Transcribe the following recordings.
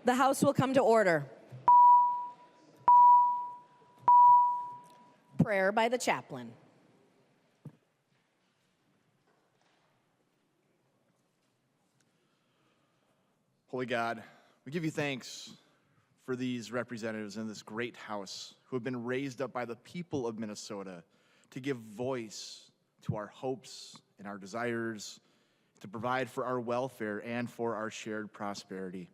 The House will come to order. Prayer by the chaplain. Holy God, we give you thanks for these representatives in this great House who have been raised up by the people of Minnesota to give voice to our hopes and our desires, to provide for our welfare and for our shared prosperity.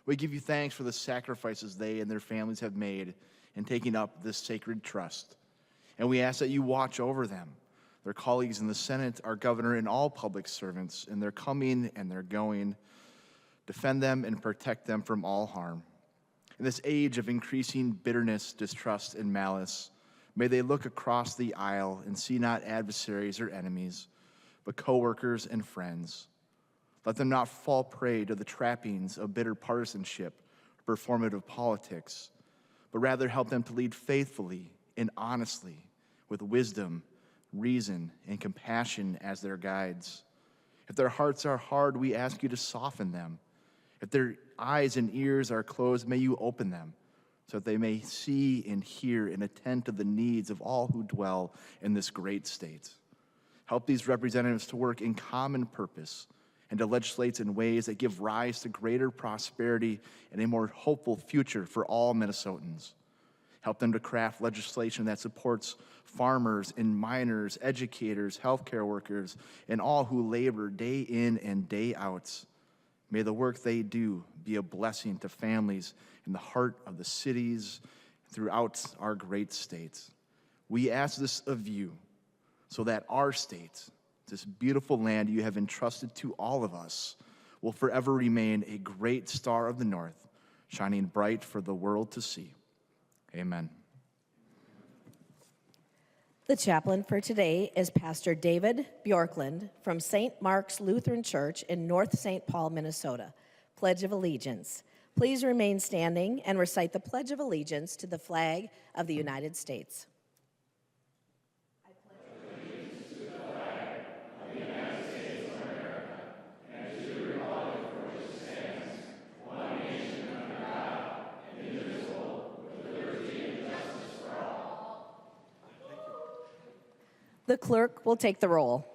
We give you thanks for the sacrifices they and their families have made in taking up this sacred trust. And we ask that you watch over them, their colleagues in the Senate, our governor, and all public servants in their coming and their going. Defend them and protect them from all harm. In this age of increasing bitterness, distrust, and malice, may they look across the aisle and see not adversaries or enemies, but co-workers and friends. Let them not fall prey to the trappings of bitter partisanship or performative politics, but rather help them to lead faithfully and honestly with wisdom, reason, and compassion as their guides. If their hearts are hard, we ask you to soften them. If their eyes and ears are closed, may you open them so that they may see and hear and attend to the needs of all who dwell in this great state. Help these representatives to work in common purpose and to legislate in ways that give rise to greater prosperity and a more hopeful future for all Minnesotans. Help them to craft legislation that supports farmers and miners, educators, healthcare workers, and all who labor day in and day out. May the work they do be a blessing to families in the heart of the cities throughout our great state. We ask this of you so that our state, this beautiful land you have entrusted to all of us, will forever remain a great star of the north, shining bright for the world to see. Amen. The chaplain for today is Pastor David Bjorklund from St. Mark's Lutheran Church in North St. Paul, Minnesota. Pledge of Allegiance. Please remain standing and recite the Pledge of Allegiance to the flag of the United States. The clerk will take the roll.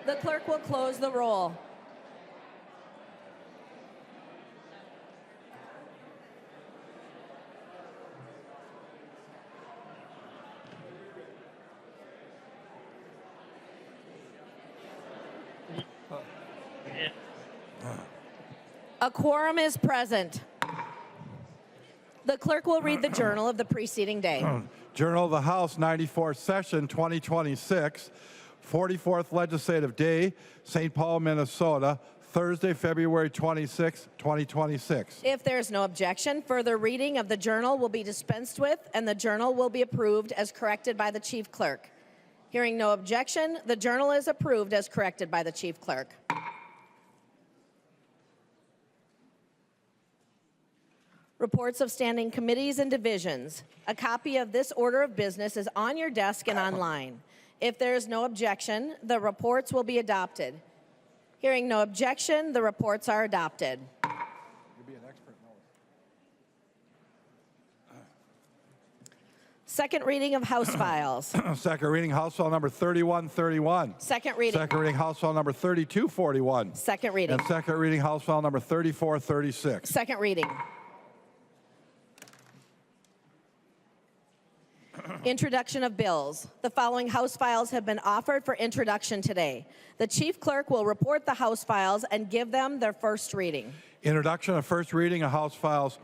The clerk will close the roll. A quorum is present. The clerk will read the journal of the preceding day. Journal of the House, 94th Session, 2026, 44th Legislative Day, St. Paul, Minnesota, Thursday, February 26, 2026. If there is no objection, further reading of the journal will be dispensed with, and the journal will be approved as corrected by the chief clerk. Hearing no objection, the journal is approved as corrected by the chief clerk. Reports of standing committees and divisions. A copy of this order of business is on your desk and online. If there is no objection, the reports will be adopted. Hearing no objection, the reports are adopted. You'll be an expert now. Second reading of House files. Second reading, House File number 3131. Second reading. Second reading, House File number 3241. Second reading. And second reading, House File number 3436. Second reading. Introduction of bills. The following House files have been offered for introduction today. The chief clerk will report the House files and give them their first reading. Introduction and first reading of House Files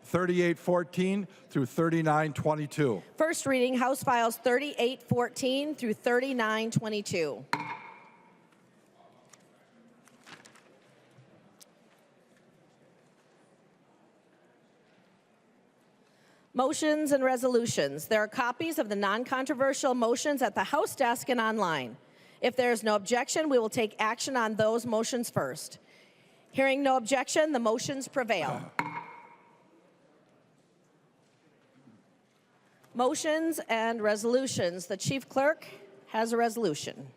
3814 through 3922. First reading, House files 3814 through 3922. Motions and resolutions. There are copies of the non-controversial motions at the House desk and online. If there is no objection, we will take action on those motions first. Hearing no objection, the motions prevail. Motions and resolutions. The chief clerk has a resolution.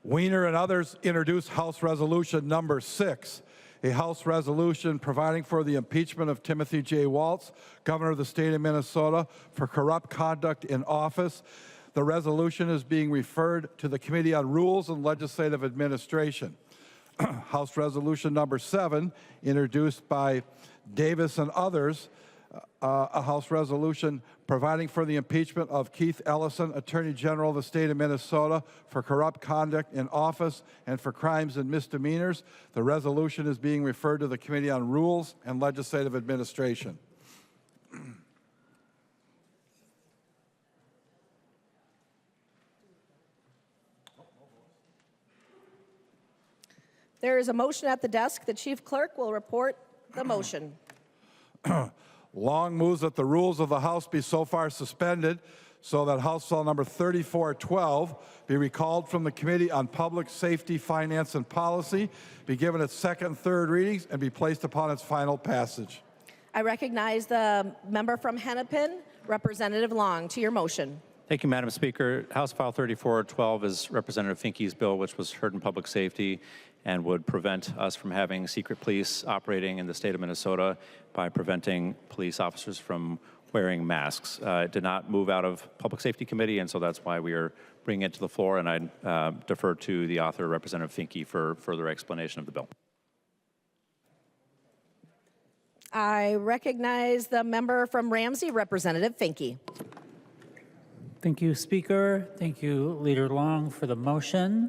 Wiener and others introduced House Resolution number 6, a House resolution providing for the impeachment of Timothy J. Waltz, Governor of the State of Minnesota, for corrupt conduct in office. The resolution is being referred to the Committee on Rules and Legislative Administration. House Resolution number 7, introduced by Davis and others, a House resolution providing for the impeachment of Keith Ellison, Attorney General of the State of Minnesota, for corrupt conduct in office and for crimes and misdemeanors. The resolution is being referred to the Committee on Rules and Legislative Administration. There is a motion at the desk. The chief clerk will report the motion. Long moves that the rules of the House be so far suspended so that House File number 3412 be recalled from the Committee on Public Safety, Finance, and Policy, be given its second and third readings, and be placed upon its final passage. I recognize the member from Hennepin, Representative Long, to your motion. Thank you, Madam Speaker. House File 3412 is Representative Finke's bill, which was heard in public safety and would prevent us from having secret police operating in the state of Minnesota by preventing police officers from wearing masks. It did not move out of Public Safety Committee, and so that's why we are bringing it to the floor, and I defer to the author, Representative Finke, for further explanation of the bill. I recognize the member from Ramsey, Representative Finke. Thank you, Speaker. Thank you, Leader Long, for the motion.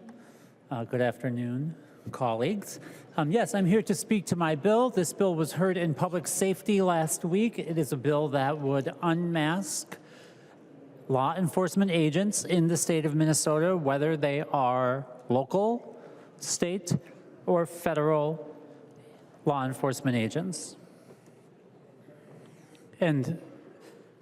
Good afternoon, colleagues. Yes, I'm here to speak to my bill. This bill was heard in public safety last week. It is a bill that would unmask law enforcement agents in the state of Minnesota, whether they are local, state, or federal law enforcement agents. And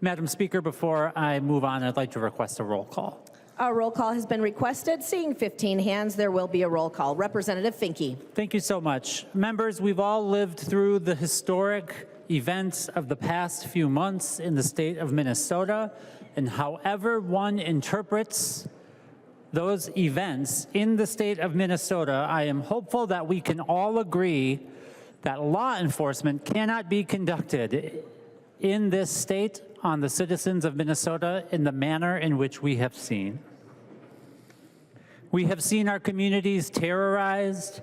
Madam Speaker, before I move on, I'd like to request a roll call. A roll call has been requested. Seeing 15 hands, there will be a roll call. Representative Finke. Thank you so much. Members, we've all lived through the historic events of the past few months in the state of Minnesota, and however one interprets those events in the state of Minnesota, I am hopeful that we can all agree that law enforcement cannot be conducted in this state on the citizens of Minnesota in the manner in which we have seen. We have seen our communities terrorized,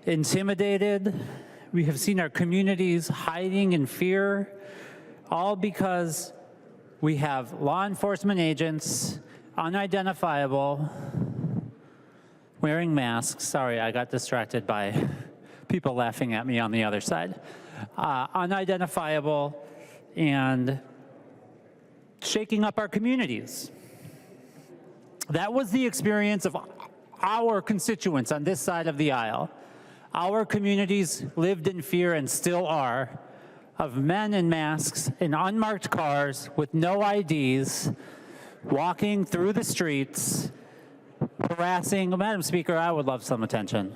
intimidated. We have seen our communities hiding in fear, all because we have law enforcement agents, unidentifiable, wearing masks. Sorry, I got distracted by people laughing at me on the other side. Unidentifiable and shaking up our communities. That was the experience of our constituents on this side of the aisle. Our communities lived in fear and still are of men in masks in unmarked cars with no IDs, walking through the streets, harassing. Madam Speaker, I would love some attention.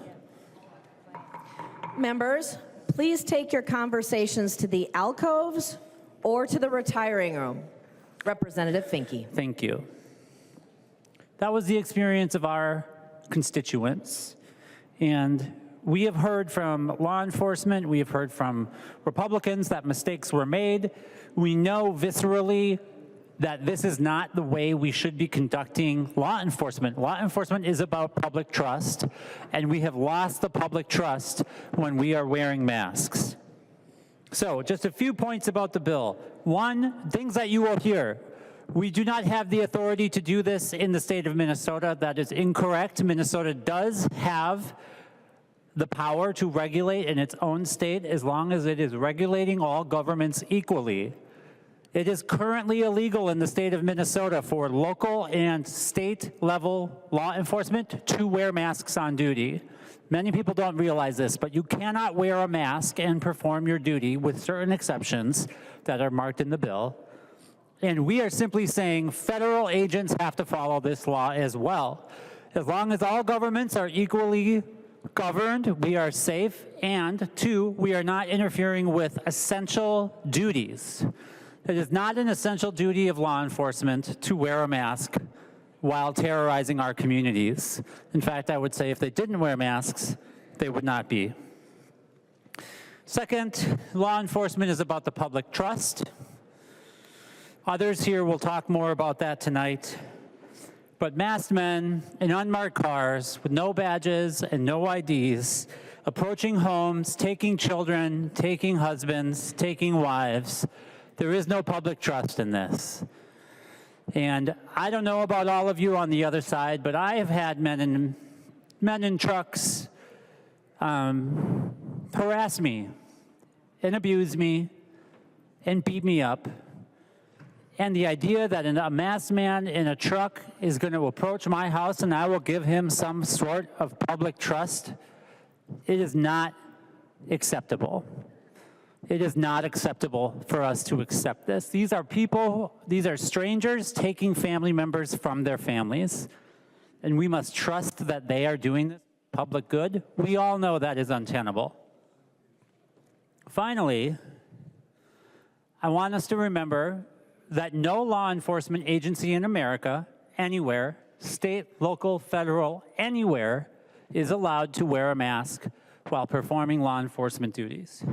Members, please take your conversations to the alcoves or to the retiring room. Representative Finke. Thank you. That was the experience of our constituents. And we have heard from law enforcement, we have heard from Republicans that mistakes were made. We know viscerally that this is not the way we should be conducting law enforcement. Law enforcement is about public trust, and we have lost the public trust when we are wearing masks. So just a few points about the bill. One, things that you will hear. We do not have the authority to do this in the state of Minnesota. That is incorrect. Minnesota does have the power to regulate in its own state as long as it is regulating all governments equally. It is currently illegal in the state of Minnesota for local and state level law enforcement to wear masks on duty. Many people don't realize this, but you cannot wear a mask and perform your duty with certain exceptions that are marked in the bill. And we are simply saying federal agents have to follow this law as well. As long as all governments are equally governed, we are safe, and two, we are not interfering with essential duties. It is not an essential duty of law enforcement to wear a mask while terrorizing our communities. In fact, I would say if they didn't wear masks, they would not be. Second, law enforcement is about the public trust. Others here will talk more about that tonight. But masked men in unmarked cars with no badges and no IDs, approaching homes, taking children, taking husbands, taking wives, there is no public trust in this. And I don't know about all of you on the other side, but I have had men in trucks harass me and abuse me and beat me up. And the idea that a masked man in a truck is going to approach my house and I will give him some sort of public trust, it is not acceptable. It is not acceptable for us to accept this. These are people, these are strangers taking family members from their families, and we must trust that they are doing this for public good. We all know that is untenable. Finally, I want us to remember that no law enforcement agency in America, anywhere, state, local, federal, anywhere, is allowed to wear a mask while performing law enforcement duties.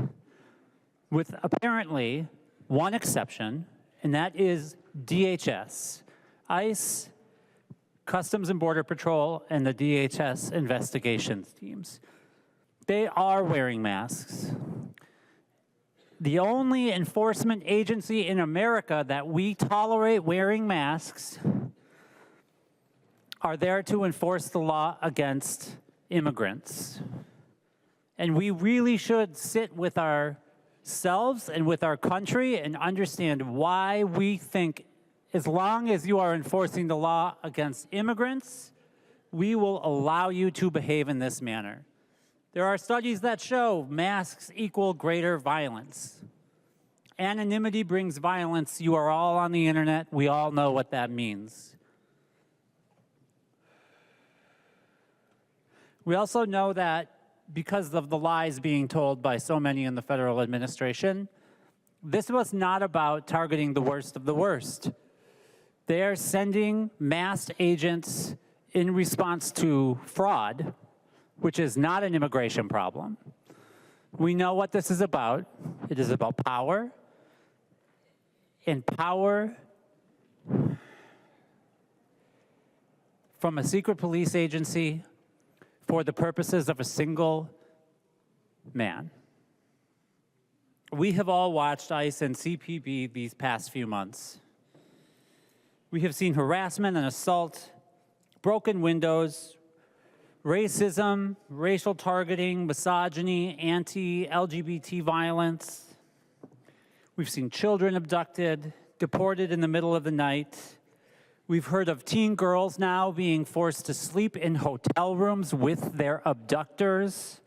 With apparently one exception, and that is DHS, ICE, Customs and Border Patrol, and the DHS investigations teams. They are wearing masks. The only enforcement agency in America that we tolerate wearing masks are there to enforce the law against immigrants. And we really should sit with ourselves and with our country and understand why we think as long as you are enforcing the law against immigrants, we will allow you to behave in this manner. There are studies that show masks equal greater violence. Anonymity brings violence. You are all on the internet. We all know what that means. We also know that because of the lies being told by so many in the federal administration, this was not about targeting the worst of the worst. They are sending masked agents in response to fraud, which is not an immigration problem. We know what this is about. It is about power. And power from a secret police agency for the purposes of a single man. We have all watched ICE and CPB these past few months. We have seen harassment and assault, broken windows, racism, racial targeting, misogyny, anti-LGBT violence. We've seen children abducted, deported in the middle of the night. We've heard of teen girls now being forced to sleep in hotel rooms with their abductors.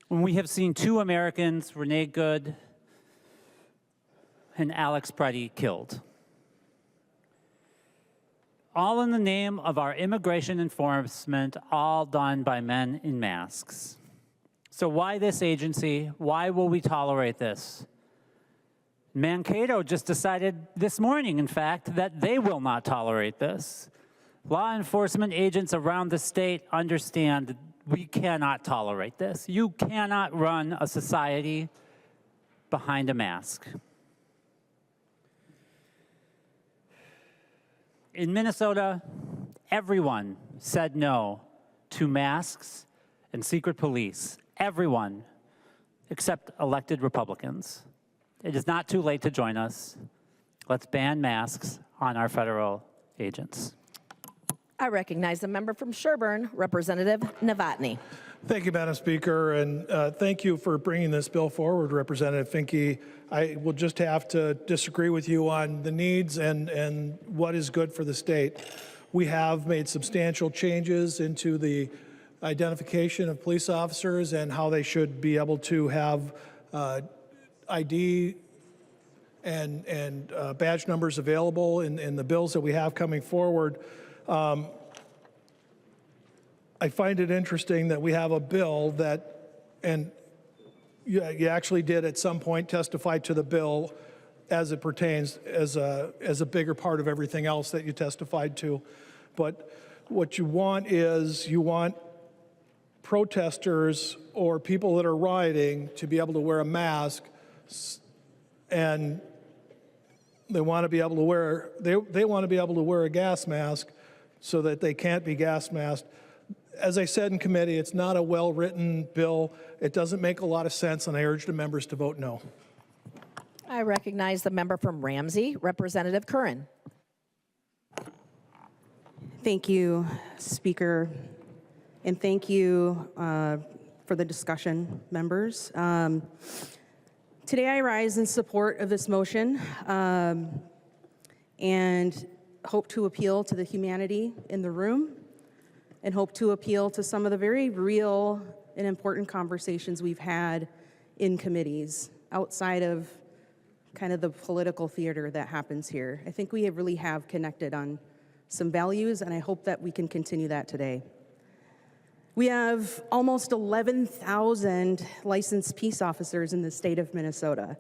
We have seen 2 Americans, Renee Good and Alex Preddy, killed. All in the name of our immigration enforcement, all done by men in masks. So why this agency? Why will we tolerate this? Mankato just decided this morning, in fact, that they will not tolerate this. Law enforcement agents around the state understand we cannot tolerate this. You cannot run a society behind a mask. In Minnesota, everyone said no to masks and secret police. Everyone, except elected Republicans. It is not too late to join us. Let's ban masks on our federal agents. I recognize the member from Sherburne, Representative Novotny. Thank you, Madam Speaker, and thank you for bringing this bill forward, Representative Finke. I will just have to disagree with you on the needs and what is good for the state. We have made substantial changes into the identification of police officers and how they should be able to have ID and badge numbers available in the bills that we have coming forward. I find it interesting that we have a bill that, and you actually did at some point testify to the bill as it pertains as a bigger part of everything else that you testified to. But what you want is you want protesters or people that are rioting to be able to wear a mask, and they want to be able to wear a gas mask so that they can't be gas masked. As I said in committee, it's not a well-written bill. It doesn't make a lot of sense, and I urge the members to vote no. I recognize the member from Ramsey, Representative Curran. Thank you, Speaker, and thank you for the discussion, members. Today I rise in support of this motion and hope to appeal to the humanity in the room and hope to appeal to some of the very real and important conversations we've had in committees outside of kind of the political theater that happens here. I think we really have connected on some values, and I hope that we can continue that today. We have almost 11,000 licensed peace officers in the state of Minnesota.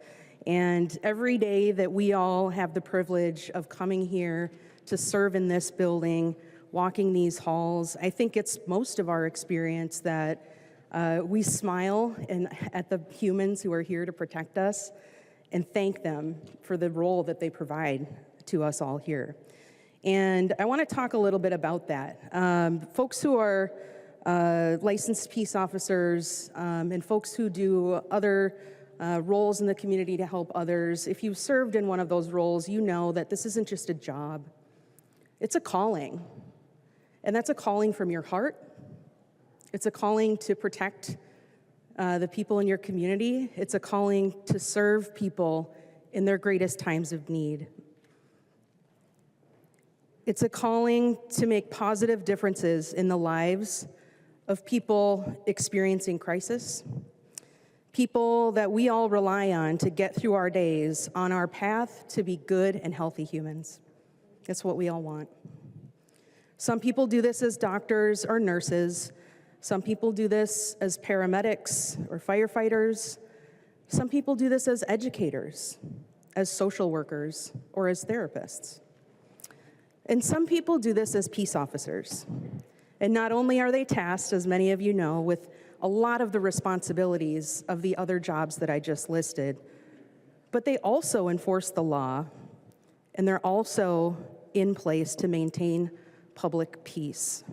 And every day that we all have the privilege of coming here to serve in this building, walking these halls, I think it's most of our experience that we smile at the humans who are here to protect us and thank them for the role that they provide to us all here. And I want to talk a little bit about that. Folks who are licensed peace officers and folks who do other roles in the community to help others, if you've served in one of those roles, you know that this isn't just a job. It's a calling. And that's a calling from your heart. It's a calling to protect the people in your community. It's a calling to serve people in their greatest times of need. It's a calling to make positive differences in the lives of people experiencing crisis, people that we all rely on to get through our days on our path to be good and healthy humans. That's what we all want. Some people do this as doctors or nurses. Some people do this as paramedics or firefighters. Some people do this as educators, as social workers, or as therapists. And some people do this as peace officers. And not only are they tasked, as many of you know, with a lot of the responsibilities of the other jobs that I just listed, but they also enforce the law, and they're also in place to maintain public peace.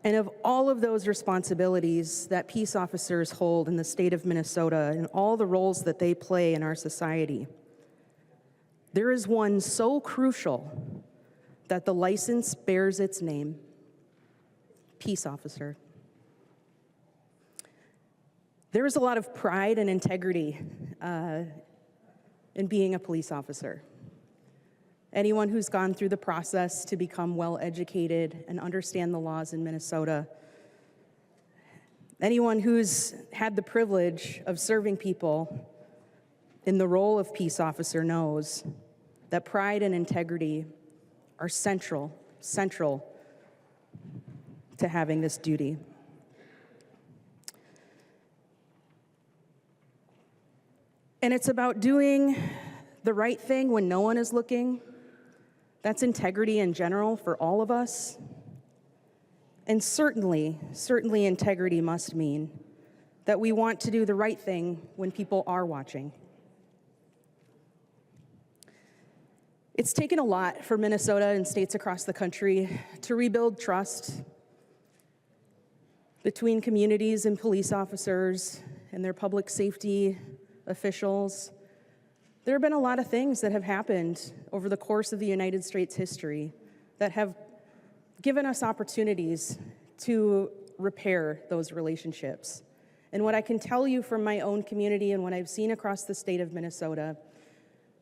And of all of those responsibilities that peace officers hold in the state of Minnesota and all the roles that they play in our society, there is one so crucial that the license bears its name: peace officer. There is a lot of pride and integrity in being a police officer. Anyone who's gone through the process to become well-educated and understand the laws in Minnesota, anyone who's had the privilege of serving people in the role of peace officer knows that pride and integrity are central to having this duty. And it's about doing the right thing when no one is looking. That's integrity in general for all of us. And certainly integrity must mean that we want to do the right thing when people are watching. It's taken a lot for Minnesota and states across the country to rebuild trust between communities and police officers and their public safety officials. There have been a lot of things that have happened over the course of the United States history that have given us opportunities to repair those relationships. And what I can tell you from my own community and what I've seen across the state of Minnesota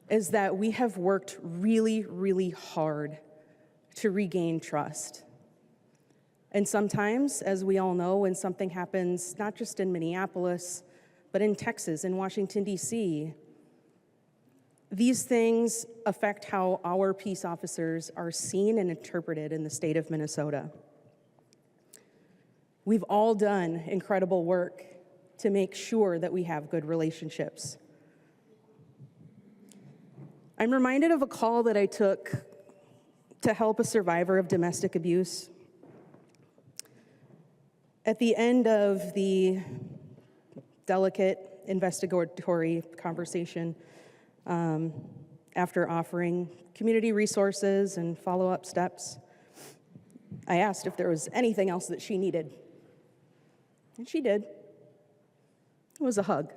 is that we have worked really, really hard to regain trust. And sometimes, as we all know, when something happens, not just in Minneapolis, but in Texas, in Washington, D.C., these things affect how our peace officers are seen and interpreted in the state of Minnesota. We've all done incredible work to make sure that we have good relationships. I'm reminded of a call that I took to help a survivor of domestic abuse. At the end of the delicate investigatory conversation, after offering community resources and follow-up steps, I asked if there was anything else that she needed. And she did. It was a hug.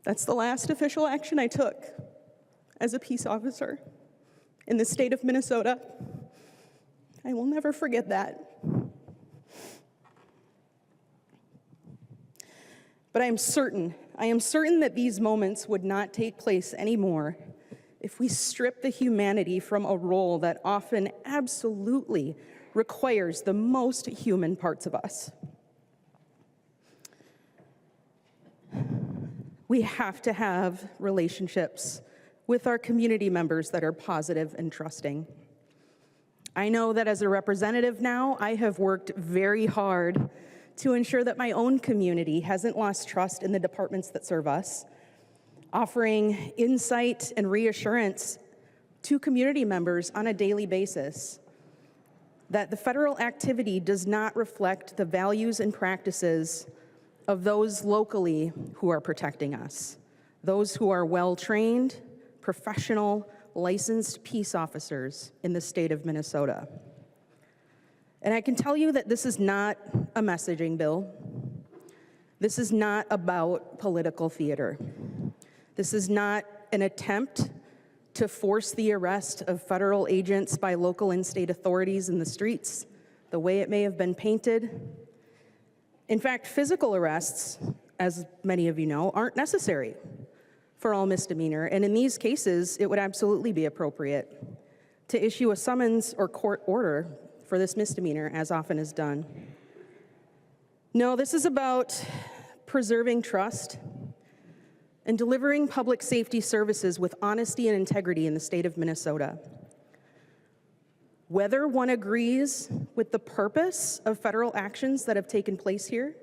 That's the last official action I took as a peace officer in the state of Minnesota. I will never forget that. But I am certain that these moments would not take place anymore if we strip the humanity from a role that often absolutely requires the most human parts of us. We have to have relationships with our community members that are positive and trusting. I know that as a representative now, I have worked very hard to ensure that my own community hasn't lost trust in the departments that serve us, offering insight and reassurance to community members on a daily basis that the federal activity does not reflect the values and practices of those locally who are protecting us, those who are well-trained, professional, licensed peace officers in the state of Minnesota. And I can tell you that this is not a messaging bill. This is not about political theater. This is not an attempt to force the arrest of federal agents by local and state authorities in the streets, the way it may have been painted. In fact, physical arrests, as many of you know, aren't necessary for all misdemeanor, and in these cases, it would absolutely be appropriate to issue a summons or court order for this misdemeanor, as often is done. No, this is about preserving trust and delivering public safety services with honesty and integrity in the state of Minnesota. Whether one agrees with the purpose of federal actions that have taken place here,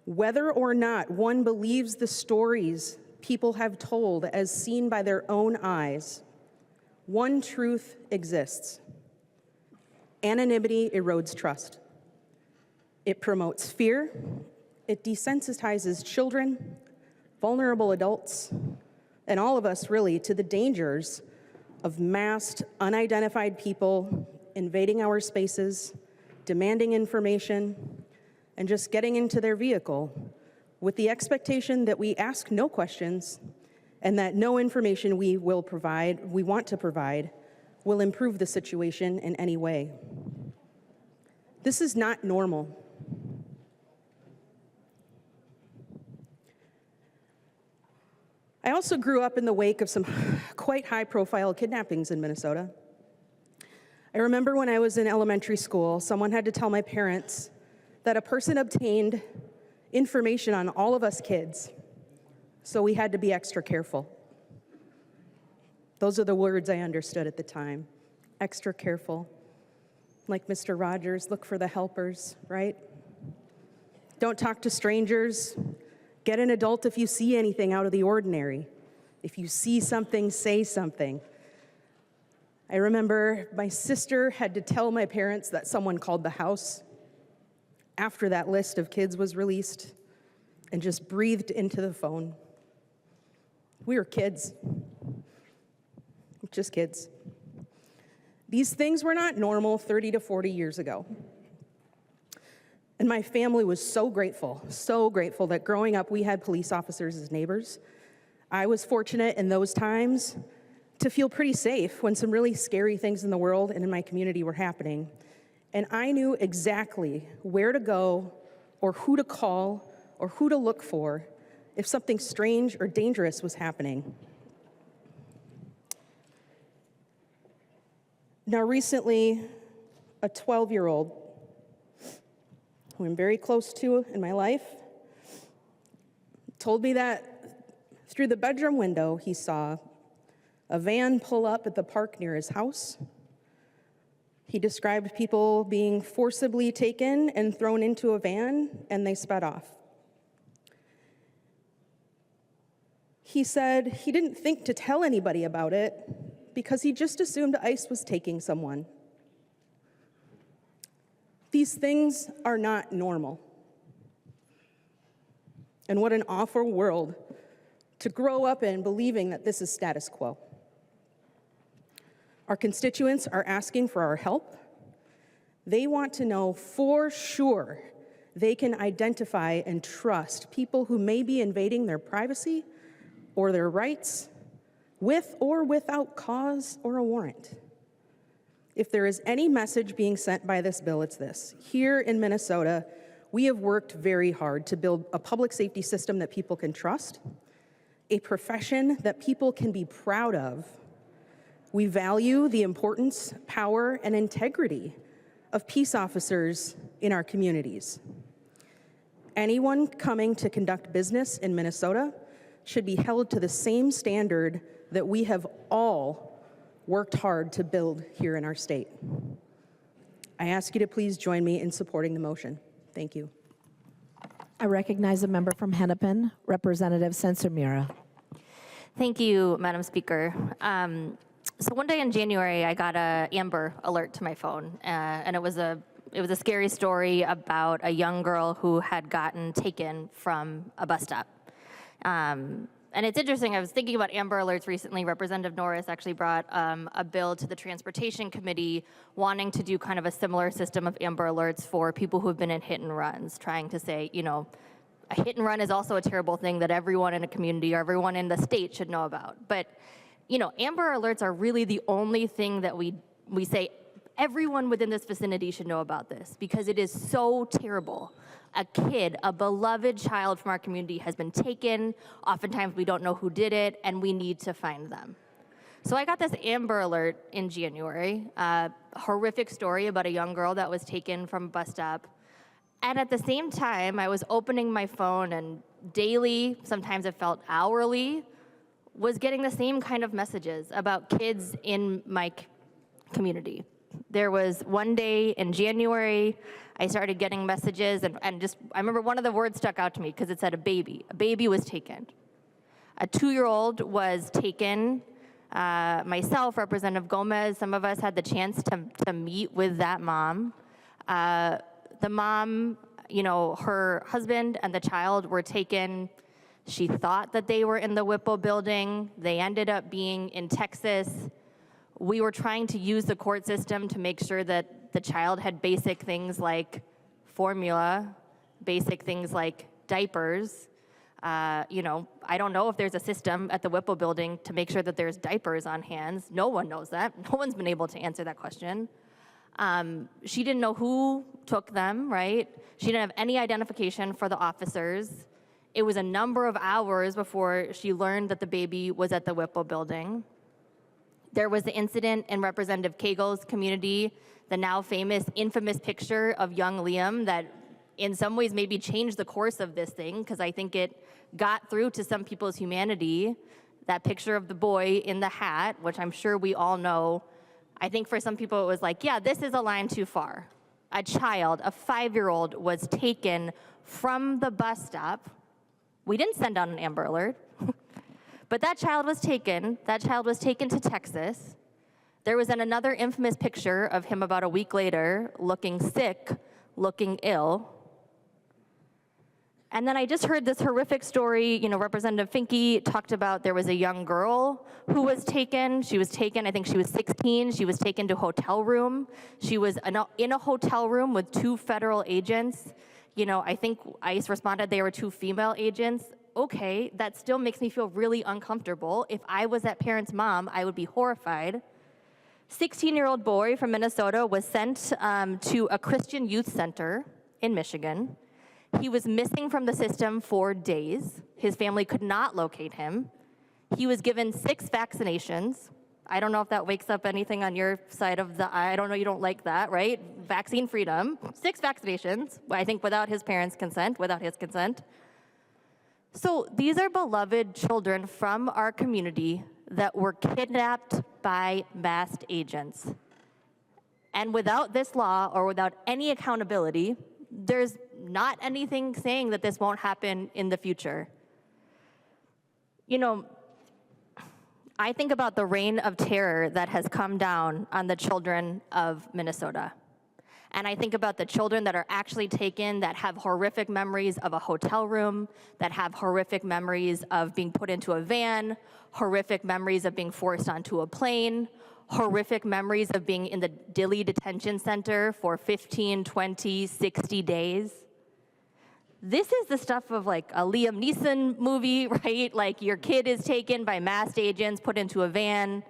whether or not one believes the stories people have told as seen by their own eyes, one truth exists. Anonymity erodes trust. It promotes fear. It desensitizes children, vulnerable adults, and all of us really, to the dangers of masked, unidentified people invading our spaces, demanding information, and just getting into their vehicle with the expectation that we ask no questions and that no information we want to provide, will improve the situation in any way. This is not normal. I also grew up in the wake of some quite high-profile kidnappings in Minnesota. I remember when I was in elementary school, someone had to tell my parents that a person obtained information on all of us kids, so we had to be extra careful. Those are the words I understood at the time. Extra careful. Like Mr. Rogers, look for the helpers, right? Don't talk to strangers. Get an adult if you see anything out of the ordinary. If you see something, say something. I remember my sister had to tell my parents that someone called the house after that list of kids was released and just breathed into the phone. We were kids. Just kids. These things were not normal 30 to 40 years ago. And my family was so grateful that growing up we had police officers as neighbors. I was fortunate in those times to feel pretty safe when some really scary things in the world and in my community were happening. And I knew exactly where to go or who to call or who to look for if something strange or dangerous was happening. Now recently, a 12-year-old who I'm very close to in my life told me that through the bedroom window he saw a van pull up at the park near his house. He described people being forcibly taken and thrown into a van, and they sped off. He said he didn't think to tell anybody about it because he just assumed ICE was taking someone. These things are not normal. And what an awful world to grow up in believing that this is status quo. Our constituents are asking for our help. They want to know for sure they can identify and trust people who may be invading their privacy or their rights with or without cause or a warrant. If there is any message being sent by this bill, it's this. Here in Minnesota, we have worked very hard to build a public safety system that people can trust, a profession that people can be proud of. We value the importance, power, and integrity of peace officers in our communities. Anyone coming to conduct business in Minnesota should be held to the same standard that we have all worked hard to build here in our state. I ask you to please join me in supporting the motion. Thank you. I recognize a member from Hennepin, Representative Sensormira. Thank you, Madam Speaker. So one day in January, I got an Amber Alert to my phone, and it was a scary story about a young girl who had gotten taken from a bus stop. And it's interesting, I was thinking about Amber Alerts recently. Representative Norris actually brought a bill to the Transportation Committee wanting to do kind of a similar system of Amber Alerts for people who have been in hit and runs, trying to say, you know, a hit and run is also a terrible thing that everyone in a community or everyone in the state should know about. But, you know, Amber Alerts are really the only thing that we say everyone within this vicinity should know about this because it is so terrible. A kid, a beloved child from our community has been taken. Oftentimes we don't know who did it, and we need to find them. So I got this Amber Alert in January, a horrific story about a young girl that was taken from a bus stop. And at the same time, I was opening my phone, and daily, sometimes it felt hourly, was getting the same kind of messages about kids in my community. There was one day in January, I started getting messages, and just, I remember one of the words stuck out to me because it said a baby. A baby was taken. A 2-year-old was taken. Myself, Representative Gomez, some of us had the chance to meet with that mom. The mom, you know, her husband and the child were taken She thought that they were in the Whipple building. They ended up being in Texas. We were trying to use the court system to make sure that the child had basic things like formula, basic things like diapers. I don't know if there's a system at the Whipple building to make sure that there's diapers on hands. No one knows that. No one's been able to answer that question. She didn't know who took them, right? She didn't have any identification for the officers. It was a number of hours before she learned that the baby was at the Whipple building. There was the incident in Representative Cagle's community, the now famous, infamous picture of young Liam that in some ways maybe changed the course of this thing, because I think it got through to some people's humanity. That picture of the boy in the hat, which I'm sure we all know, I think for some people it was like, yeah, this is a line too far. A child, a 5-year-old, was taken from the bus stop. We didn't send out an Amber Alert. But that child was taken. That child was taken to Texas. There was then another infamous picture of him about a week later, looking sick, looking ill. And then I just heard this horrific story. Representative Finke talked about there was a young girl who was taken. She was taken, I think she was 16. She was taken to a hotel room. She was in a hotel room with 2 federal agents. I think ICE responded they were 2 female agents. Okay, that still makes me feel really uncomfortable. If I was that parent's mom, I would be horrified. 16-year-old boy from Minnesota was sent to a Christian youth center in Michigan. He was missing from the system for days. His family could not locate him. He was given 6 vaccinations. I don't know if that wakes up anything on your side of the, I don't know, you don't like that, right? Vaccine freedom. 6 vaccinations, I think without his parents' consent, without his consent. So these are beloved children from our community that were kidnapped by masked agents. And without this law or without any accountability, there's not anything saying that this won't happen in the future. I think about the reign of terror that has come down on the children of Minnesota. And I think about the children that are actually taken that have horrific memories of a hotel room, that have horrific memories of being put into a van, horrific memories of being forced onto a plane, horrific memories of being in the Dilley Detention Center for 15, 20, 60 days. This is the stuff of like a Liam Neeson movie, right? Like your kid is taken by masked agents, put into a van.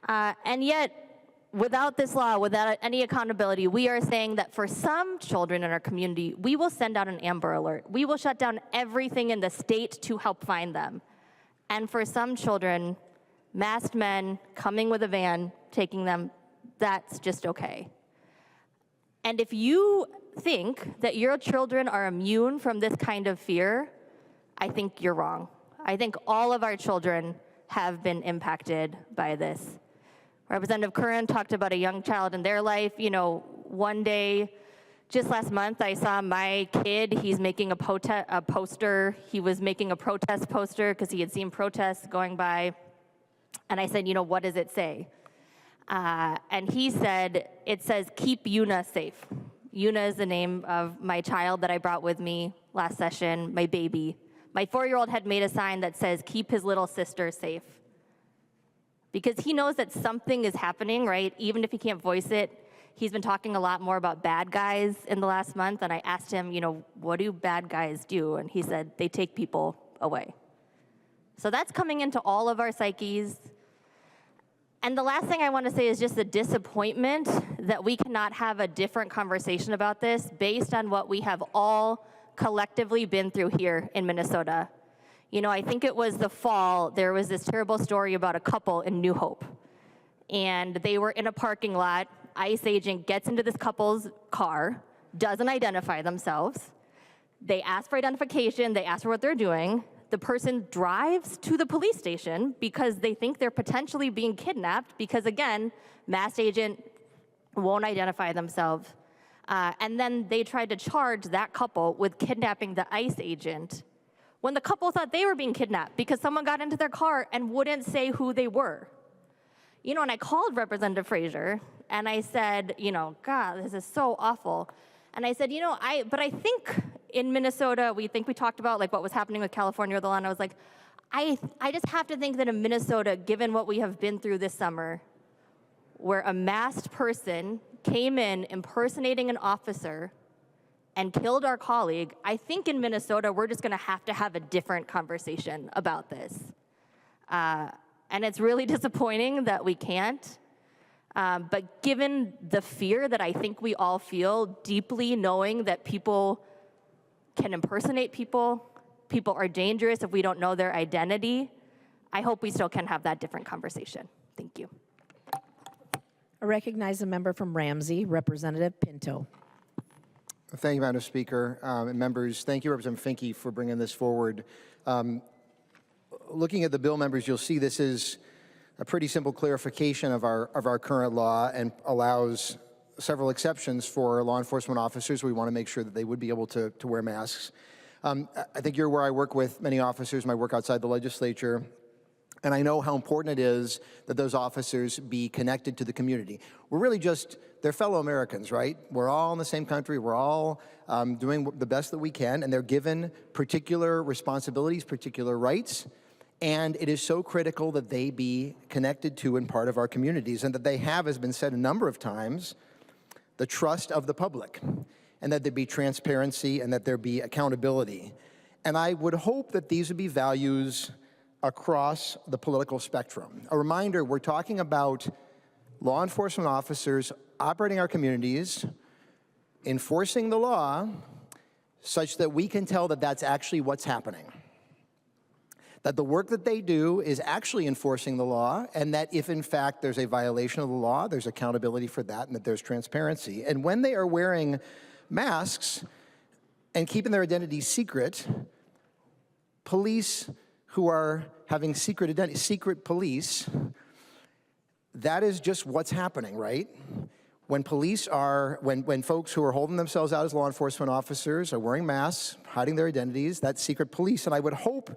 And yet, without this law, without any accountability, we are saying that for some children in our community, we will send out an Amber Alert. We will shut down everything in the state to help find them. And for some children, masked men coming with a van, taking them, that's just okay. And if you think that your children are immune from this kind of fear, I think you're wrong. I think all of our children have been impacted by this. Representative Curran talked about a young child in their life. One day, just last month, I saw my kid. He's making a poster. He was making a protest poster because he had seen protests going by. And I said, what does it say? And he said, it says, keep Yuna safe. Yuna is the name of my child that I brought with me last session, my baby. My 4-year-old had made a sign that says, keep his little sister safe. Because he knows that something is happening, right? Even if he can't voice it. He's been talking a lot more about bad guys in the last month, and I asked him, what do bad guys do? And he said, they take people away. So that's coming into all of our psyches. And the last thing I want to say is just the disappointment that we cannot have a different conversation about this based on what we have all collectively been through here in Minnesota. I think it was the fall, there was this terrible story about a couple in New Hope. And they were in a parking lot. ICE agent gets into this couple's car, doesn't identify themselves. They ask for identification, they ask for what they're doing. The person drives to the police station because they think they're potentially being kidnapped because, again, masked agent won't identify themselves. And then they tried to charge that couple with kidnapping the ICE agent when the couple thought they were being kidnapped because someone got into their car and wouldn't say who they were. And I called Representative Frazier, and I said, God, this is so awful. And I said, but I think in Minnesota, we talked about like what was happening with California with the law, and I was like, I just have to think that in Minnesota, given what we have been through this summer, where a masked person came in impersonating an officer and killed our colleague, I think in Minnesota, we're just gonna have to have a different conversation about this. And it's really disappointing that we can't. But given the fear that I think we all feel deeply knowing that people can impersonate people, people are dangerous if we don't know their identity, I hope we still can have that different conversation. Thank you. I recognize a member from Ramsey, Representative Pinto. Thank you, Madam Speaker. And members, thank you, Representative Finke, for bringing this forward. Looking at the bill, members, you'll see this is a pretty simple clarification of our current law and allows several exceptions for law enforcement officers. We want to make sure that they would be able to wear masks. I think you're where I work with many officers, and I work outside the legislature. And I know how important it is that those officers be connected to the community. We're really just, they're fellow Americans, right? We're all in the same country. We're all doing the best that we can, and they're given particular responsibilities, particular rights. And it is so critical that they be connected to and part of our communities, and that they have, as been said a number of times, the trust of the public, and that there be transparency and that there be accountability. And I would hope that these would be values across the political spectrum. A reminder, we're talking about law enforcement officers operating our communities, enforcing the law such that we can tell that that's actually what's happening. That the work that they do is actually enforcing the law, and that if in fact there's a violation of the law, there's accountability for that, and that there's transparency. And when they are wearing masks and keeping their identities secret, police who are having secret identity, secret police, that is just what's happening, right? When police are, when folks who are holding themselves out as law enforcement officers are wearing masks, hiding their identities, that's secret police. And I would hope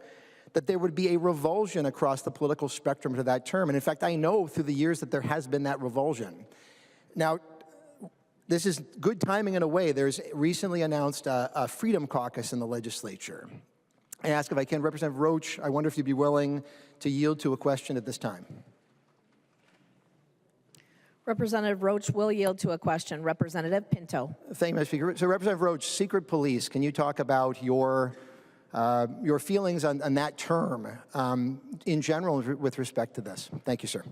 that there would be a revulsion across the political spectrum to that term. And in fact, I know through the years that there has been that revulsion. Now, this is good timing in a way. There's recently announced a Freedom Caucus in the legislature. I ask if I can, Representative Roach, I wonder if you'd be willing to yield to a question at this time. Representative Roach will yield to a question. Representative Pinto. Thank you, Mr. Speaker. So Representative Roach, secret police, can you talk about your feelings on that term in general with respect to this? Thank you, sir.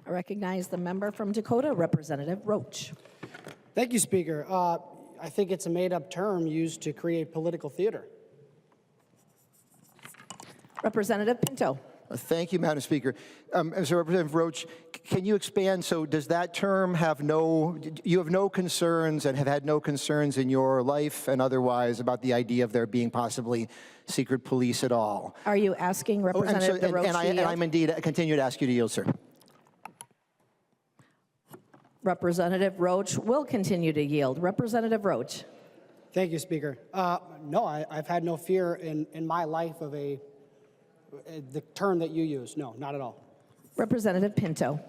I recognize the member from Dakota, Representative Roach. Thank you, Speaker. I think it's a made-up term used to create political theater. Representative Pinto. Thank you, Madam Speaker. So Representative Roach, can you expand? So does that term have you have no concerns and have had no concerns in your life and otherwise about the idea of there being possibly secret police at all? Are you asking Representative Roach to yield? And I'm indeed continue to ask you to yield, sir. Representative Roach will continue to yield. Representative Roach. Thank you, Speaker. No, I've had no fear in my life of the term that you use. No, not at all. Representative Pinto.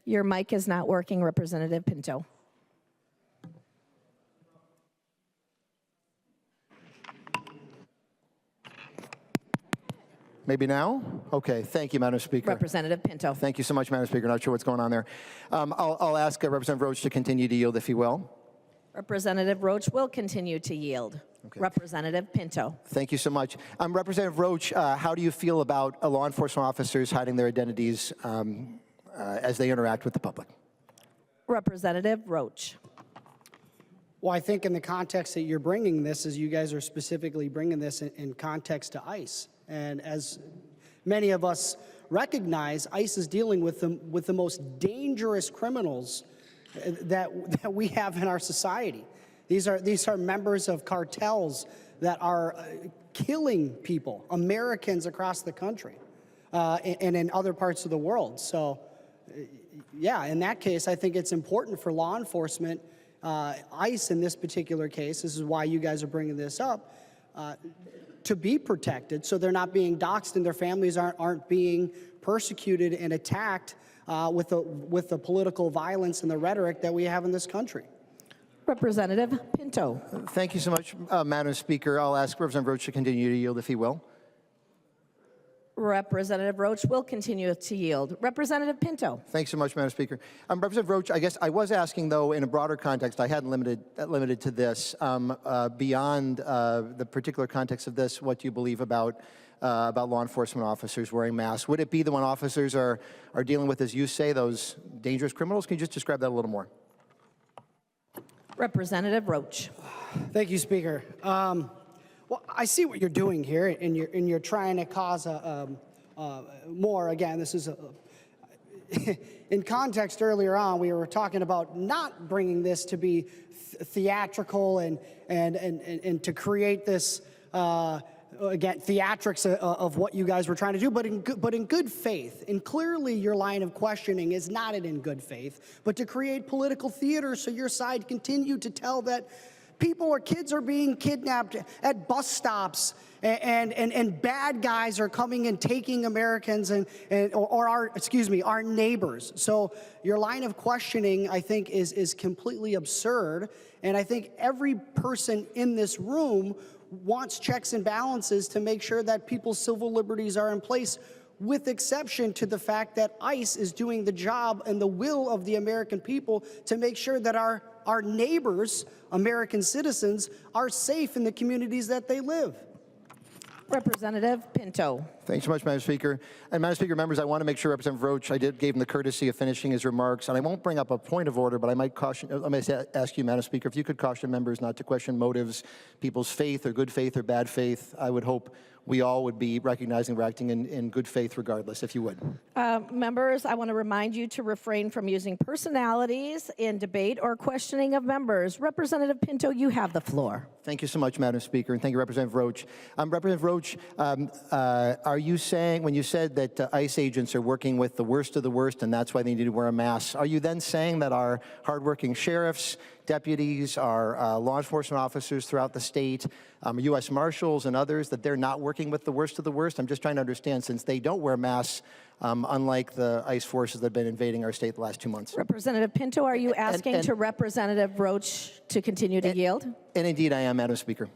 Your mic is not working, Representative Pinto. Maybe now? Okay, thank you, Madam Speaker. Representative Pinto. Thank you so much, Madam Speaker. Not sure what's going on there. I'll ask Representative Roach to continue to yield, if he will. Representative Roach will continue to yield. Okay. Representative Pinto. Thank you so much. Representative Roach, how do you feel about law enforcement officers hiding their identities as they interact with the public? Representative Roach. Well, I think in the context that you're bringing this is you guys are specifically bringing this in context to ICE. And as many of us recognize, ICE is dealing with the most dangerous criminals that we have in our society. These are members of cartels that are killing people, Americans across the country, and in other parts of the world. So, yeah, in that case, I think it's important for law enforcement, ICE in this particular case, this is why you guys are bringing this up, to be protected so they're not being doxxed and their families aren't being persecuted and attacked with the political violence and the rhetoric that we have in this country. Representative Pinto. Thank you so much, Madam Speaker. I'll ask Representative Roach to continue to yield if he will. Representative Roach will continue to yield. Representative Pinto. Thanks so much, Madam Speaker. Representative Roach, I guess I was asking, though, in a broader context, I hadn't limited to this, beyond the particular context of this, what do you believe about law enforcement officers wearing masks? Would it be the when officers are dealing with, as you say, those dangerous criminals? Can you just describe that a little more? Representative Roach. Thank you, Speaker. Well, I see what you're doing here, and you're trying to cause more. Again, this is in context. Earlier on, we were talking about not bringing this to be theatrical and to create this again theatrics of what you guys were trying to do, but in good faith. And clearly, your line of questioning is not in good faith, but to create political theater, so your side continue to tell that people or kids are being kidnapped at bus stops, and bad guys are coming and taking Americans or our neighbors. So your line of questioning, I think, is completely absurd. And I think every person in this room wants checks and balances to make sure that people's civil liberties are in place, with exception to the fact that ICE is doing the job and the will of the American people to make sure that our neighbors, American citizens, are safe in the communities that they live. Representative Pinto. Thanks so much, Madam Speaker. And Madam Speaker, members, I want to make sure Representative Roach, I gave him the courtesy of finishing his remarks, and I won't bring up a point of order, but I might ask you, Madam Speaker, if you could caution members not to question motives, people's faith or good faith or bad faith. I would hope we all would be recognizing we're acting in good faith regardless, if you would. Members, I want to remind you to refrain from using personalities in debate or questioning of members. Representative Pinto, you have the floor. Thank you so much, Madam Speaker, and thank you, Representative Roach. Representative Roach, are you saying, when you said that ICE agents are working with the worst of the worst and that's why they need to wear a mask, are you then saying that our hardworking sheriffs, deputies, our law enforcement officers throughout the state, U.S. Marshals and others, that they're not working with the worst of the worst? I'm just trying to understand, since they don't wear masks, unlike the ICE forces that have been invading our state the last 2 months. Representative Pinto, are you asking to Representative Roach to continue to yield? And indeed I am, Madam Speaker.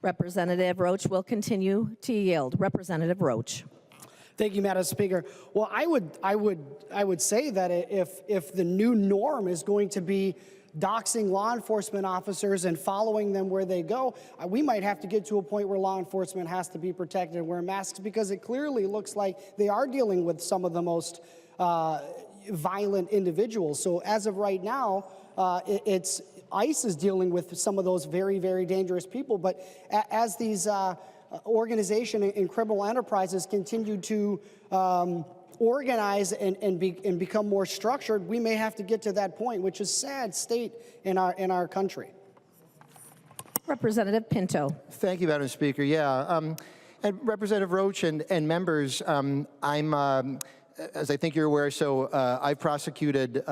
Representative Roach will continue to yield. Representative Roach. Thank you, Madam Speaker. Well, I would say that if the new norm is going to be doxing law enforcement officers and following them where they go, we might have to get to a point where law enforcement has to be protected and wear masks, because it clearly looks like they are dealing with some of the most violent individuals. So as of right now, it's ICE is dealing with some of those very, very dangerous people. But as these organization and criminal enterprises continue to organize and become more structured, we may have to get to that point, which is a sad state in our country. Representative Pinto. Thank you, Madam Speaker. Yeah, and Representative Roach and members, as I think you're aware, so I've prosecuted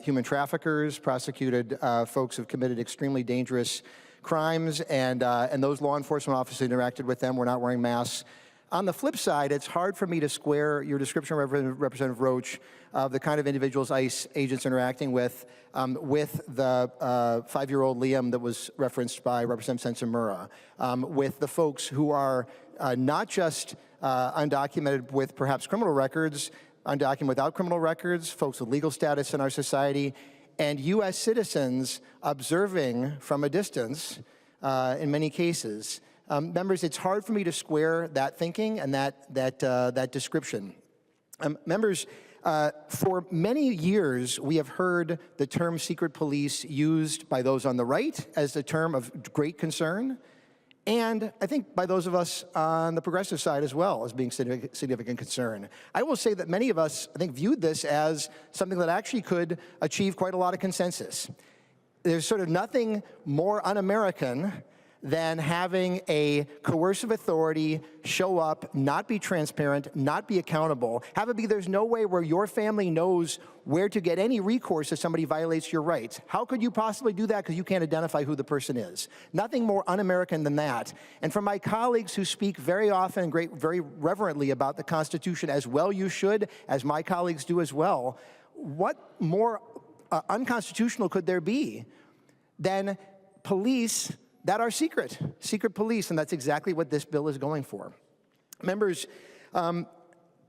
human traffickers, prosecuted folks who've committed extremely dangerous crimes, and those law enforcement officers interacted with them were not wearing masks. On the flip side, it's hard for me to square your description, Representative Roach, of the kind of individuals ICE agents interacting with the 5-year-old Liam that was referenced by Representative Sensimura, with the folks who are not just undocumented with perhaps criminal records, undocumented without criminal records, folks with legal status in our society, and U.S. citizens observing from a distance in many cases. Members, it's hard for me to square that thinking and that description. Members, for many years, we have heard the term secret police used by those on the right as a term of great concern, and I think by those of us on the progressive side as well as being significant concern. I will say that many of us, I think, viewed this as something that actually could achieve quite a lot of consensus. There's sort of nothing more un-American than having a coercive authority show up, not be transparent, not be accountable, have it be there's no way where your family knows where to get any recourse if somebody violates your rights. How could you possibly do that because you can't identify who the person is? Nothing more un-American than that. And for my colleagues who speak very often and very reverently about the Constitution, as well you should, as my colleagues do as well, what more unconstitutional could there be than police that are secret police, and that's exactly what this bill is going for. Members,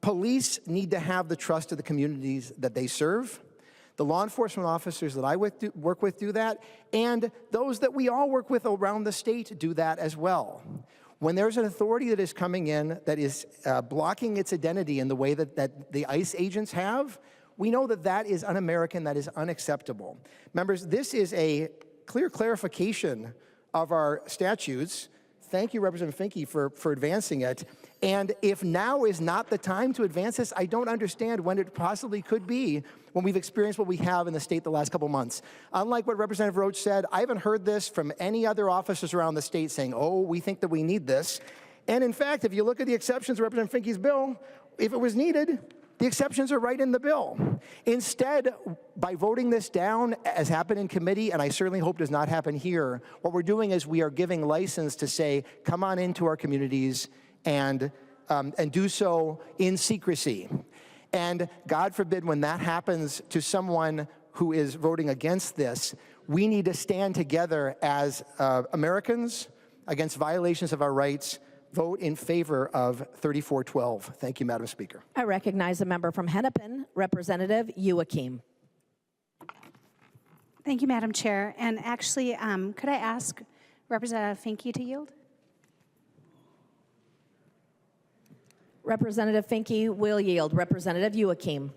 police need to have the trust of the communities that they serve. The law enforcement officers that I work with do that, and those that we all work with around the state do that as well. When there's an authority that is coming in that is blocking its identity in the way that the ICE agents have, we know that that is un-American, that is unacceptable. Members, this is a clear clarification of our statutes. Thank you, Representative Finke, for advancing it. And if now is not the time to advance this, I don't understand when it possibly could be when we've experienced what we have in the state the last couple months. Unlike what Representative Roach said, I haven't heard this from any other officers around the state saying, oh, we think that we need this. And in fact, if you look at the exceptions of Representative Finke's bill, if it was needed, the exceptions are right in the bill. Instead, by voting this down, as happened in committee, and I certainly hope does not happen here, what we're doing is we are giving license to say, come on into our communities and do so in secrecy. And God forbid when that happens to someone who is voting against this, we need to stand together as Americans against violations of our rights. Vote in favor of 3412. Thank you, Madam Speaker. I recognize the member from Hennepin, Representative Joachim. Thank you, Madam Chair. And actually, could I ask Representative Finke to yield? Representative Finke will yield. Representative Joachim.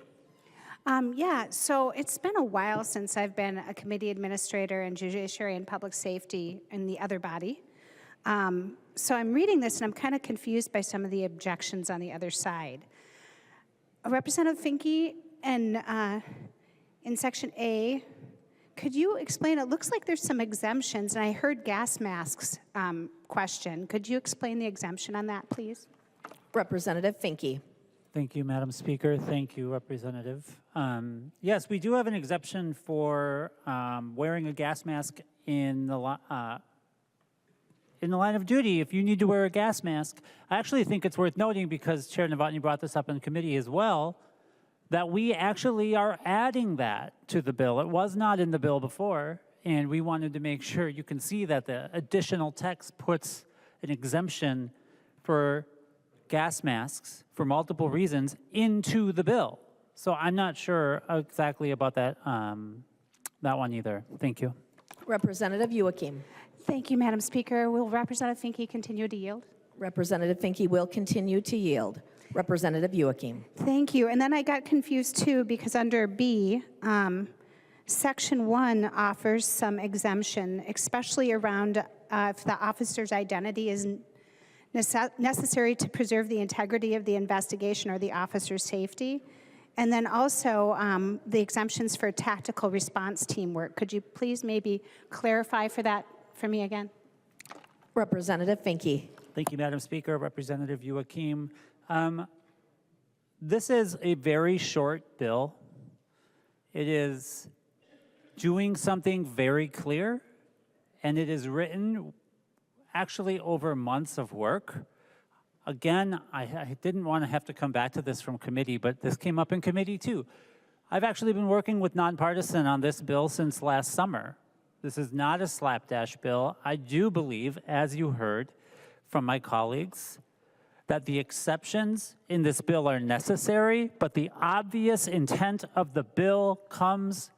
Yeah, so it's been a while since I've been a committee administrator in Judiciary and Public Safety in the other body. So I'm reading this and I'm kind of confused by some of the objections on the other side. Representative Finke, and in Section A, could you explain, it looks like there's some exemptions, and I heard gas masks question. Could you explain the exemption on that, please? Representative Finke. Thank you, Madam Speaker. Thank you, Representative. Yes, we do have an exception for wearing a gas mask in the line of duty. If you need to wear a gas mask, I actually think it's worth noting, because Chair Novotny brought this up in committee as well, that we actually are adding that to the bill. It was not in the bill before, and we wanted to make sure you can see that the additional text puts an exemption for gas masks for multiple reasons into the bill. So I'm not sure exactly about that, that one either. Thank you. Representative Joachim. Thank you, Madam Speaker. Will Representative Finke continue to yield? Representative Finke will continue to yield. Representative Joachim. Thank you. And then I got confused too, because under B, Section 1 offers some exemption, especially around if the officer's identity is necessary to preserve the integrity of the investigation or the officer's safety. And then also the exemptions for tactical response teamwork. Could you please maybe clarify for that for me again? Representative Finke. Thank you, Madam Speaker. Representative Joachim. This is a very short bill. It is doing something very clear, and it is written actually over months of work. Again, I didn't want to have to come back to this from committee, but this came up in committee too. I've actually been working with nonpartisan on this bill since last summer. This is not a slapdash bill. I do believe, as you heard from my colleagues, that the exceptions in this bill are necessary, but the obvious intent of the bill comes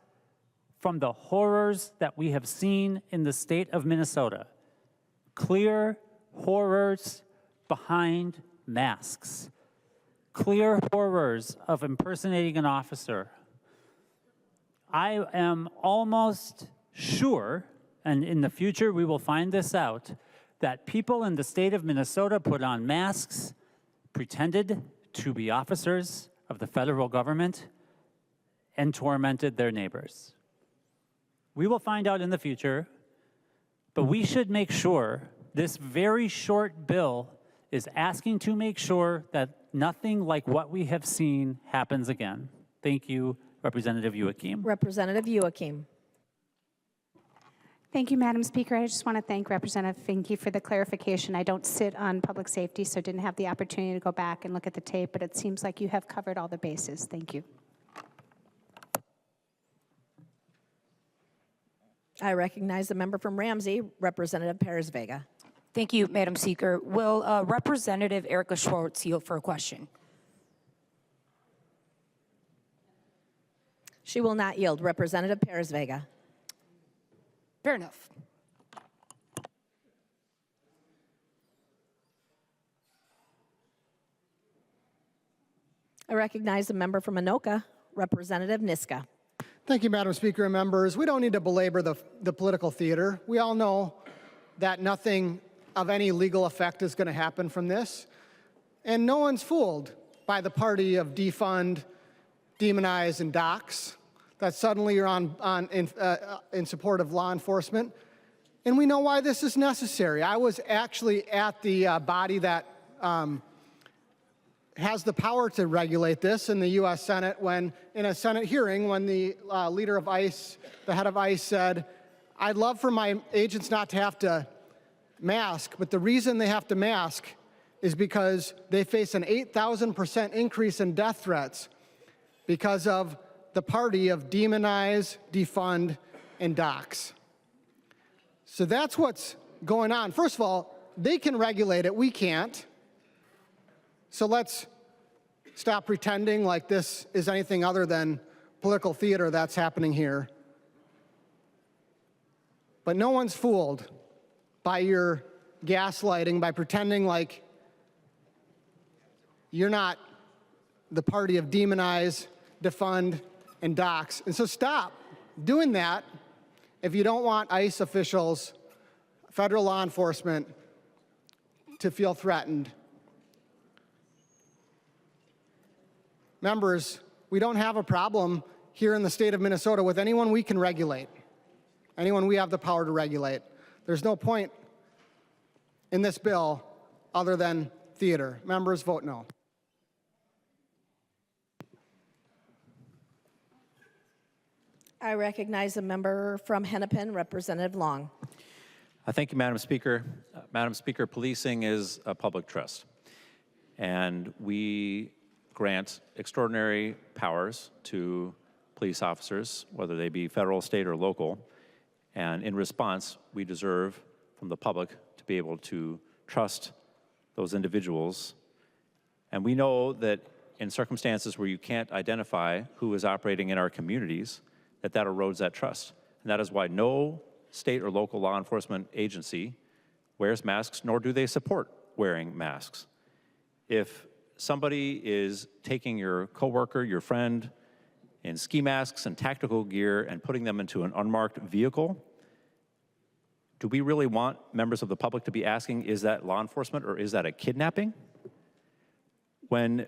from the horrors that we have seen in the state of Minnesota. Clear horrors behind masks. Clear horrors of impersonating an officer. I am almost sure, and in the future we will find this out, that people in the state of Minnesota put on masks, pretended to be officers of the federal government, and tormented their neighbors. We will find out in the future, but we should make sure this very short bill is asking to make sure that nothing like what we have seen happens again. Thank you, Representative Joachim. Representative Joachim. Thank you, Madam Speaker. I just want to thank Representative Finke for the clarification. I don't sit on public safety, so didn't have the opportunity to go back and look at the tape, but it seems like you have covered all the bases. Thank you. I recognize the member from Ramsey, Representative Perez Vega. Thank you, Madam Speaker. Will Representative Erica Schwartz yield for a question? She will not yield. Representative Perez Vega. Fair enough. I recognize the member from Anoka, Representative Niska. Thank you, Madam Speaker and members. We don't need to belabor the political theater. We all know that nothing of any legal effect is going to happen from this. And no one's fooled by the party of defund, demonize, and dox, that suddenly you're in support of law enforcement. And we know why this is necessary. I was actually at the body that has the power to regulate this in the U.S. Senate when, in a Senate hearing, when the leader of ICE, the head of ICE said, I'd love for my agents not to have to mask, but the reason they have to mask is because they face an 8,000% increase in death threats because of the party of demonize, defund, and dox. So that's what's going on. First of all, they can regulate it, we can't. So let's stop pretending like this is anything other than political theater that's happening here. But no one's fooled by your gaslighting, by pretending like you're not the party of demonize, defund, and dox. And so stop doing that if you don't want ICE officials, federal law enforcement, to feel threatened. Members, we don't have a problem here in the state of Minnesota with anyone we can regulate, anyone we have the power to regulate. There's no point in this bill other than theater. Members, vote no. I recognize the member from Hennepin, Representative Long. Thank you, Madam Speaker. Madam Speaker, policing is a public trust, and we grant extraordinary powers to police officers, whether they be federal, state, or local, and in response, we deserve from the public to be able to trust those individuals. And we know that in circumstances where you can't identify who is operating in our communities, that erodes that trust. And that is why no state or local law enforcement agency wears masks, nor do they support wearing masks. If somebody is taking your coworker, your friend, in ski masks and tactical gear and putting them into an unmarked vehicle, do we really want members of the public to be asking, is that law enforcement or is that a kidnapping? When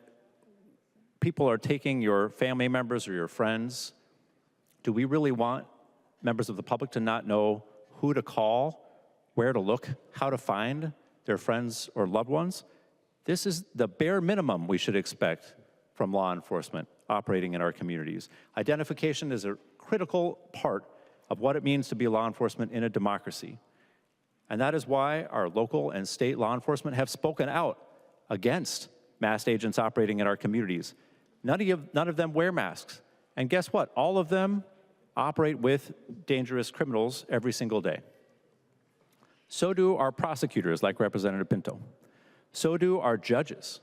people are taking your family members or your friends, do we really want members of the public to not know who to call, where to look, how to find their friends or loved ones? This is the bare minimum we should expect from law enforcement operating in our communities. Identification is a critical part of what it means to be law enforcement in a democracy. And that is why our local and state law enforcement have spoken out against masked agents operating in our communities. None of them wear masks. And guess what? All of them operate with dangerous criminals every single day. So do our prosecutors, like Representative Pinto. So do our judges.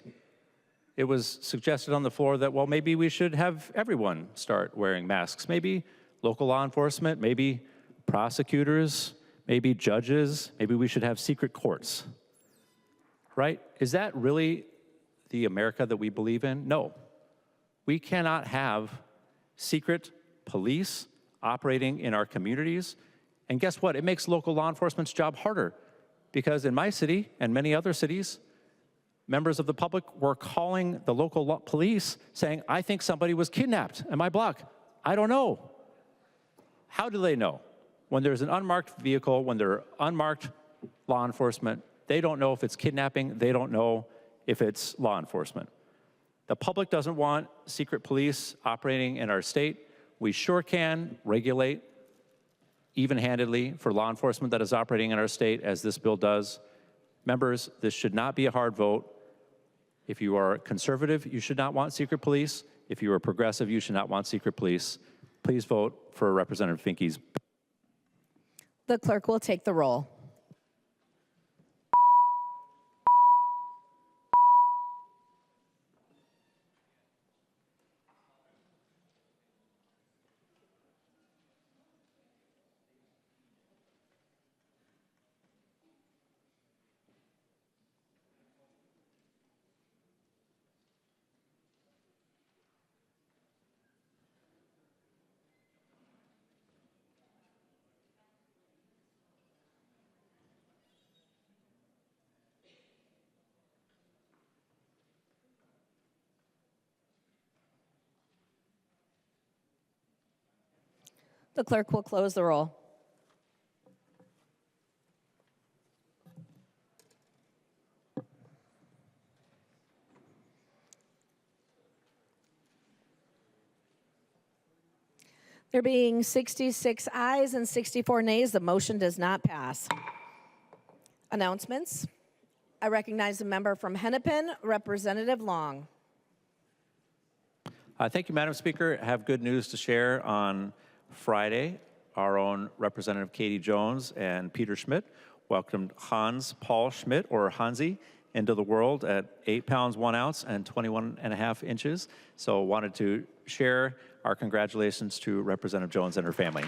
It was suggested on the floor that, well, maybe we should have everyone start wearing masks. Maybe local law enforcement, maybe prosecutors, maybe judges, maybe we should have secret courts, right? Is that really the America that we believe in? No. We cannot have secret police operating in our communities. And guess what? It makes local law enforcement's job harder, because in my city and many other cities, members of the public were calling the local police saying, I think somebody was kidnapped in my block. I don't know. How do they know? When there's an unmarked vehicle, when there are unmarked law enforcement, they don't know if it's kidnapping, they don't know if it's law enforcement. The public doesn't want secret police operating in our state. We sure can regulate even-handedly for law enforcement that is operating in our state, as this bill does. Members, this should not be a hard vote. If you are conservative, you should not want secret police. If you are progressive, you should not want secret police. Please vote for Representative Finke's. The clerk will take the roll. The clerk will close the roll. There being 66 ayes and 64 nays, the motion does not pass. Announcements. I recognize the member from Hennepin, Representative Long. Thank you, Madam Speaker. I have good news to share. On Friday, our own Representative Katie Jones and Peter Schmidt welcomed Hans Paul Schmidt, or Hansi, into the world at 8 pounds 1 ounce and 21.5 inches. So wanted to share our congratulations to Representative Jones and her family.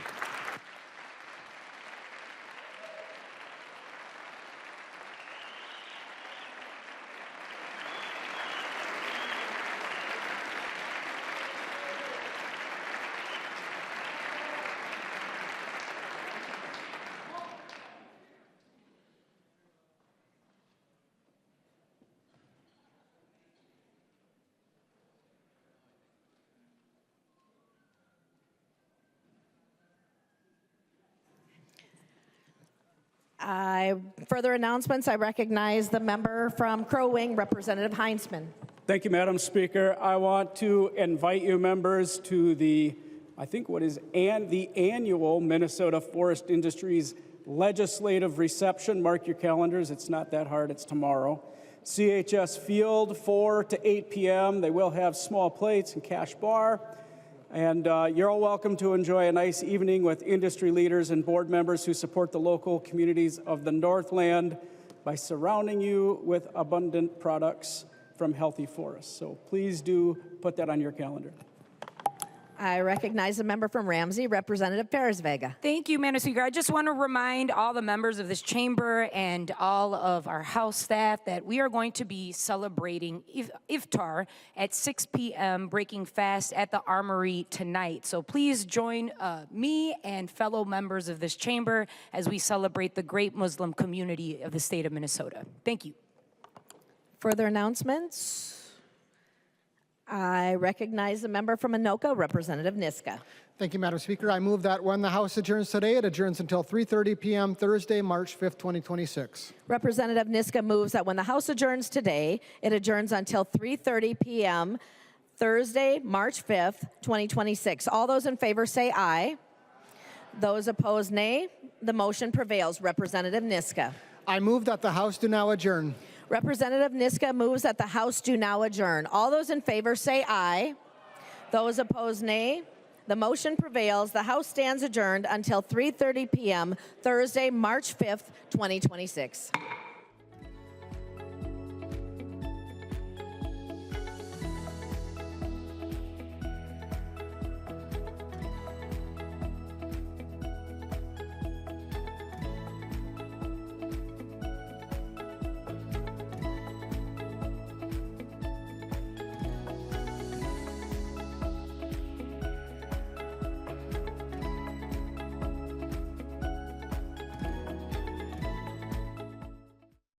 Further announcements, I recognize the member from Crow Wing, Representative Heinzman. Thank you, Madam Speaker. I want to invite you members to the annual Minnesota Forest Industries legislative reception. Mark your calendars. It's not that hard. It's tomorrow. CHS Field, 4 to 8 p.m. They will have small plates and cash bar. And you're all welcome to enjoy a nice evening with industry leaders and board members who support the local communities of the Northland by surrounding you with abundant products from healthy forests. So please do put that on your calendar. I recognize the member from Ramsey, Representative Perez Vega. Thank you, Madam Speaker. I just want to remind all the members of this chamber and all of our House staff that we are going to be celebrating Iftar at 6 p.m., breaking fast at the Armory tonight. So please join me and fellow members of this chamber as we celebrate the great Muslim community of the state of Minnesota. Thank you. Further announcements? I recognize the member from Anoka, Representative Niska. Thank you, Madam Speaker. I move that when the House adjourns today, it adjourns until 3:30 p.m. Thursday, March 5th, 2026. Representative Niska moves that when the House adjourns today, it adjourns until 3:30 p.m. Thursday, March 5th, 2026. All those in favor say aye. Those opposed, nay. The motion prevails. Representative Niska. I move that the House do now adjourn. Representative Niska moves that the House do now adjourn. All those in favor say aye. Those opposed, nay. The motion prevails. The House stands adjourned until 3:30 p.m. Thursday, March 5th, 2026.